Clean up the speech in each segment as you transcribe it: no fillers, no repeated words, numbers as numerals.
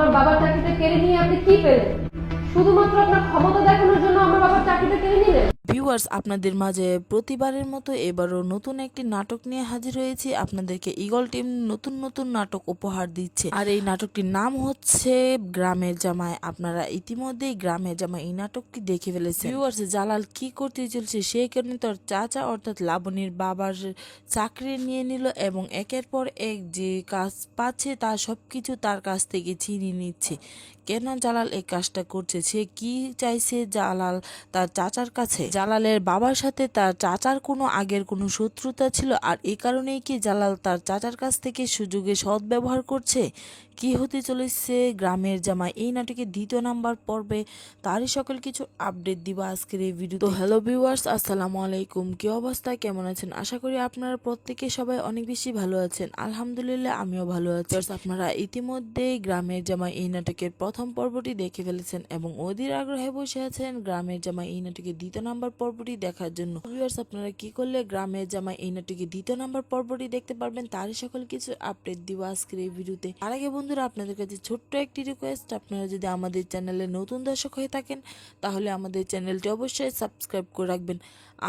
আমার বাবার চাকরিটা কেড়ে নিয়ে আপনি কি পেলেন? শুধুমাত্র আপনার ক্ষমতা দেখানোর জন্য আমার বাবার চাকরিটা কেড়ে নিলেন? ভিউয়ার্স, আপনাদের মাঝে প্রতিবারের মতো এবারও নতুন একটি নাটক নিয়ে হাজির হয়েছি। আপনাদেরকে ঈগল টিম নতুন নতুন নাটক উপহার দিচ্ছে, আর এই নাটকটির নাম হচ্ছে গ্রামের জামাই। আপনারা ইতিমধ্যেই গ্রামের জামাই এই নাটকটি দেখে ফেলেছেন। ভিউয়ার্স, জালাল কি করতে চলছে সেই কারণে তার চাচা অর্থাৎ লাবণীর বাবার চাকরি নিয়ে নিল এবং একের পর এক যে কাজ পাচ্ছে তার সবকিছু তার কাছ থেকে ছিনিয়ে নিচ্ছে। কেন জালাল এই কাজটা করছে? সে কি চাইছে জালাল তার চাচার কাছে? জালালের বাবার সাথে তার চাচার কোনো আগের কোনো শত্রুতা ছিল, আর এই কারণেই কি জালাল তার চাচার কাছ থেকে সুযোগে সদ্ব্যবহার করছে? কি হতে চলেছে গ্রামের জামাই এই নাটকের দ্বিতীয় নাম্বার পর্বে তারই সকল কিছু আপডেট দিব আজকের এই ভিডিও। তো হ্যালো ভিউয়ার্স, আসসালামু আলাইকুম। কি অবস্থা, কেমন আছেন? আশা করি আপনারা প্রত্যেকে সবাই অনেক বেশি ভালো আছেন। আলহামদুলিল্লাহ, আমিও ভালো আছি। আপনারা ইতিমধ্যেই গ্রামের জামাই এই নাটকের প্রথম পর্বটি দেখে ফেলেছেন এবং অধীর আগ্রহে বসে আছেন গ্রামের জামাই এই নাটকের দ্বিতীয় নাম্বার পর্বটি দেখার জন্য। ভিউয়ার্স, আপনারা কি করলে গ্রামের জামাই এই নাটকের দ্বিতীয় নাম্বার পর্বটি দেখতে পারবেন তারই সকল কিছু আপডেট দিব আজকের এই ভিডিওতে। আর আগে বন্ধুরা, আপনাদের কাছে ছোট্ট একটি রিকোয়েস্ট, আপনারা যদি আমাদের চ্যানেলে নতুন দর্শক হয়ে থাকেন তাহলে আমাদের চ্যানেলটি অবশ্যই সাবস্ক্রাইব করে রাখবেন।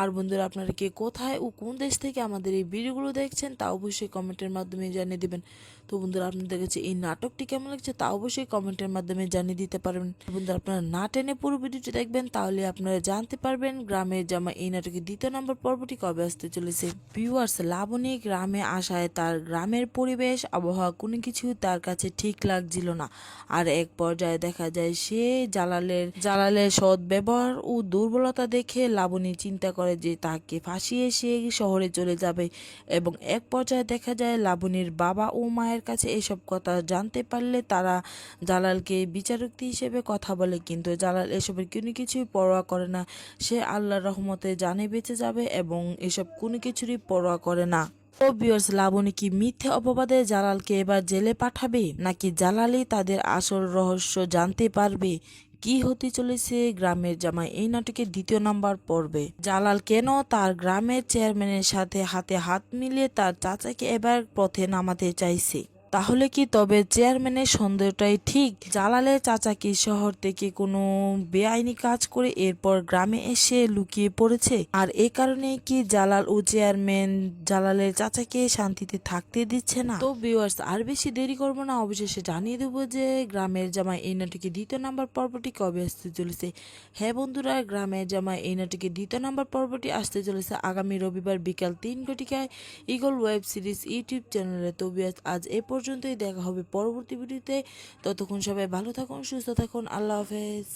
আর বন্ধুরা, আপনারা কে কোথায় ও কোন দেশ থেকে আমাদের এই ভিডিওগুলো দেখছেন তা অবশ্যই কমেন্টের মাধ্যমে জানিয়ে দিবেন। তো বন্ধুরা, আপনাদের কাছে এই নাটকটি কেমন লাগছে তা অবশ্যই কমেন্টের মাধ্যমে জানিয়ে দিতে পারবেন। বন্ধুরা, আপনারা না টেনে পুরো ভিডিওটি দেখবেন তাহলে আপনারা জানতে পারবেন গ্রামের জামাই এই নাটকের দ্বিতীয় নম্বর পর্বটি কবে আসতে চলেছে। ভিউয়ার্স, লাবণী গ্রামে আসায় তার গ্রামের পরিবেশ আবহাওয়া কোনো কিছু তার কাছে ঠিক লাগছিল না। আর এক পর্যায়ে দেখা যায় সে জালালের সৎ ব্যবহার ও দুর্বলতা দেখে লাবণী চিন্তা করে যে তাকে ফাঁসিয়ে সে শহরে চলে যাবে এবং এক পর্যায়ে দেখা যায় লাবণীর বাবা ও মায়ের কাছে এসব কথা জানতে পারলে তারা জালালকে বিচারক হিসেবে কথা বলে, কিন্তু জালাল এসবের কোনো কিছুই পরোয়া করে না। সে আল্লাহর রহমতে জানে বেঁচে যাবে এবং এসব কোনো কিছুরই পরোয়া করে না। তো ভিউয়ার্স, লাবণী কি মিথ্যে অপবাদে জালালকে এবার জেলে পাঠাবে, নাকি জালালই তাদের আসল রহস্য জানতে পারবে? কি হতে চলেছে গ্রামের জামাই এই নাটকের দ্বিতীয় নাম্বার পর্বে? জালাল কেন তার গ্রামের চেয়ারম্যানের সাথে হাতে হাত মিলিয়ে তার চাচাকে এবার পথে নামাতে চাইছে? তাহলে কি তবে চেয়ারম্যানের সন্দেহটাই ঠিক? জালালের চাচা কি শহর থেকে কোনো বেআইনি কাজ করে এরপর গ্রামে এসে লুকিয়ে পড়েছে, আর এই কারণে কি জালাল ও চেয়ারম্যান জালালের চাচাকে শান্তিতে থাকতে দিচ্ছে না? তো ভিউয়ার্স, আর বেশি দেরি করব না, অবশেষে জানিয়ে দেবো যে গ্রামের জামাই এই নাটকের দ্বিতীয় নাম্বার পর্বটি কবে আসতে চলেছে। হ্যাঁ বন্ধুরা, গ্রামের জামাই এই নাটকের দ্বিতীয় নাম্বার পর্বটি আসতে চলেছে আগামী রবিবার বিকাল 3 ঘটিকায় ঈগল ওয়েব সিরিজ ইউটিউব চ্যানেলে। তো ভিউয়ার্স, আজ এ পর্যন্তই, দেখা হবে পরবর্তী ভিডিওতে। ততক্ষণ সবাই ভালো থাকুন, সুস্থ থাকুন, আল্লাহ হাফেজ।